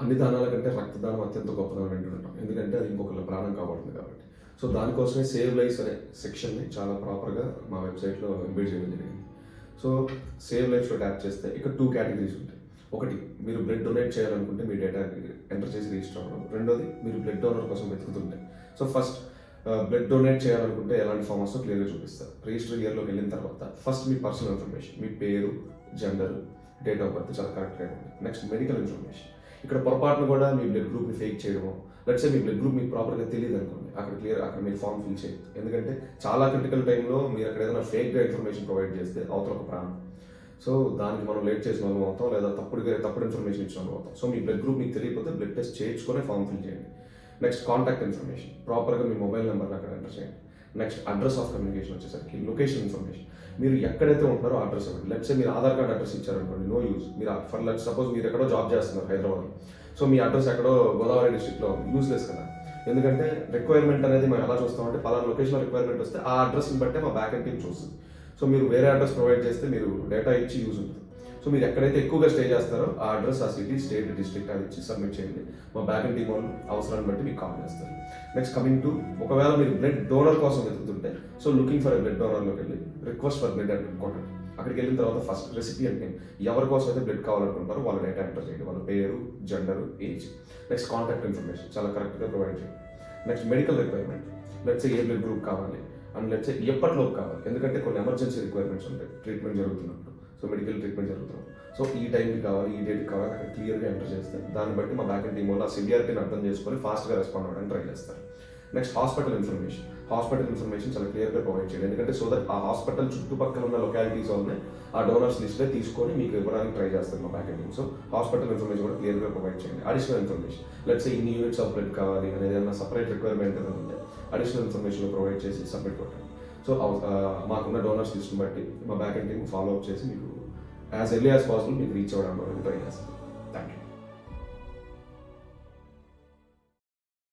అన్ని దానాల కంటే రక్తదానం అత్యంత గొప్పదని వింటుంటాం. ఎందుకంటే అది ఇంకొకళ్ళ ప్రాణం కాపాడుతుంది కాబట్టి. సో దానికోసమే సేవ్ లైఫ్స్ అనే సెక్షన్‌ని చాలా ప్రాపర్‌గా మా వెబ్‌సైట్‌లో ఎంబెడ్ చేయడం జరిగింది. సో సేవ్ లైఫ్స్‌లో ట్యాప్ చేస్తే ఇక్కడ 2 కేటగరీస్ ఉంటాయి. ఒకటి, మీరు బ్లడ్ డొనేట్ చేయాలనుకుంటే మీ డేటా ఎంటర్ చేసి రిజిస్టర్ అవ్వడం. రెండోది, మీరు బ్లడ్ డోనర్ కోసం వెతుకుతుంటే. సో ఫస్ట్ బ్లడ్ డొనేట్ చేయాలనుకుంటే ఎలాంటి ఫామ్ వస్తుందో క్లియర్‌గా చూపిస్తారు. రిజిస్టర్ ఇయర్‌లోకి వెళ్ళిన తర్వాత ఫస్ట్ మీ పర్సనల్ ఇన్ఫర్మేషన్, మీ పేరు, జెండర్, డేట్ ఆఫ్ బర్త్ చాలా కరెక్ట్‌గా ఉంది. Next medical information. ఇక్కడ పొరపాటున కూడా మీ బ్లడ్ గ్రూప్‌ని ఫేక్ చేయడమో, let's say me blood group మీకు ప్రాపర్‌గా తెలియదు అనుకోండి, అక్కడ మీరు ఫామ్ ఫిల్ చేయొద్దు. ఎందుకంటే చాలా క్రిటికల్ టైంలో మీరు అక్కడ ఏదైనా ఫేక్‌గా ఇన్ఫర్మేషన్ ప్రొవైడ్ చేస్తే అవతల ఒక ప్రాణం. సో దానికి మనం లేట్ చేసిన వాళ్ళం అవుతాం, లేదా తప్పుడు ఇన్ఫర్మేషన్ ఇచ్చిన వాళ్ళం అవుతాం. సో మీ బ్లడ్ గ్రూప్ మీకు తెలియకపోతే బ్లడ్ టెస్ట్ చేయించుకొని ఫామ్ ఫిల్ చేయండి. నెక్స్ట్ కాంటాక్ట్ ఇన్ఫర్మేషన్, ప్రాపర్గా మీ మొబైల్ నెంబర్ని అక్కడ ఎంటర్ చేయండి. నెక్స్ట్ అడ్రస్ ఆఫ్ కమ్యూనికేషన్ వచ్చేసరికి లొకేషన్ ఇన్ఫర్మేషన్, మీరు ఎక్కడైతే ఉంటున్నారో అడ్రస్ ఇవ్వండి. లెట్స్ మీరు ఆధార్ కార్డ్ అడ్రస్ ఇచ్చారనుకోండి, నో యూజ్. మీరు ఫర్ లెట్స్ సపోజ్ మీరు ఎక్కడో జాబ్ చేస్తున్నారు హైదరాబాద్, సో మీ అడ్రస్ ఎక్కడో గోదావరి డిస్ట్రిక్ట్లో యూజ్లెస్ కదా. ఎందుకంటే రిక్వైర్మెంట్ అనేది మనం ఎలా చూస్తామంటే పలానా లొకేషన్లో రిక్వైర్మెంట్ వస్తే ఆ అడ్రస్ని బట్టే మా బ్యాక్ ఎండ్ టీమ్ చూస్తుంది. సో మీరు వేరే అడ్రస్ ప్రొవైడ్ చేస్తే మీరు డేటా ఇచ్చి యూజ్ ఉంటుంది. సో మీరు ఎక్కడైతే ఎక్కువగా స్టే చేస్తారో ఆ అడ్రస్, ఆ సిటీ, స్టేట్, డిస్ట్రిక్ట్ అది ఇచ్చి సబ్మిట్ చేయండి. మా బ్యాక్ ఎండ్ టీమ్ వాళ్ళు అవసరాన్ని బట్టి మీకు కాల్ చేస్తారు. నెక్స్ట్ కమింగ్ టు, ఒకవేళ మీరు బ్లడ్ డోనర్ కోసం వెతుకుతుంటే, so looking for a blood డోనర్లోకి వెళ్ళి రిక్వెస్ట్ ఫర్ బ్లడ్ అని కొట్టండి. అక్కడికి వెళ్ళిన తర్వాత ఫస్ట్ రెసిపియంట్ నేమ్, ఎవరి కోసం అయితే బ్లడ్ కావాలనుకుంటారో వాళ్ళ డేటా ఎంటర్ చేయండి. వాళ్ళ పేరు, gender, age. Next contact information చాలా కరెక్ట్గా ప్రొవైడ్ చేయండి. Next medical requirement, let's A blood group కావాలి అండ్ లెట్స్ ఎప్పటిలోపు కావాలి. ఎందుకంటే కొన్ని ఎమర్జెన్సీ రిక్వైర్మెంట్స్ ఉంటాయి ట్రీట్మెంట్ జరుగుతున్నప్పుడు, సో మెడికల్ ట్రీట్మెంట్ జరుగుతున్నప్పుడు. సో ఈ టైంకి కావాలి, ఈ డేట్కి కావాలి, అక్కడ క్లియర్గా ఎంటర్ చేస్తే దాన్ని బట్టి మా బ్యాక్ ఎండ్ టీమ్ వాళ్ళు ఆ సివియారిటీని అర్థం చేసుకొని ఫాస్ట్గా రెస్పాండ్ అవ్వడానికి ట్రై చేస్తారు. నెక్స్ట్ హాస్పిటల్ ఇన్ఫర్మేషన్ చాలా క్లియర్గా ప్రొవైడ్ చేయండి. ఎందుకంటే సో దట్ ఆ హాస్పిటల్ చుట్టుపక్కల ఉన్న లొకాలిటీస్ వాళ్ళని ఆ డోనర్స్ లిస్ట్లే తీసుకొని మీకు ఇవ్వడానికి ట్రై చేస్తారు మా back end team. So hospital information కూడా క్లియర్గా ప్రొవైడ్ చేయండి. అడిషనల్ ఇన్ఫర్మేషన్, లెట్స్ ఇన్ని యూనిట్స్ ఆఫ్ బ్లడ్ కావాలి అనేది ఏదైనా సపరేట్ రిక్వైర్మెంట్ ఏదైనా ఉంటే అడిషనల్ ఇన్ఫర్మేషన్ ప్రొవైడ్ చేసి సబ్మిట్ కొట్టండి. సో మాకున్న డోనర్స్ లిస్ట్ని బట్టి మా back end team follow up చేసి మీకు యాజ్ ఎర్లీ యాజ్ పాసిబుల్ మీకు రీచ్ అవ్వడానికి ట్రై చేస్తాం. Thank you.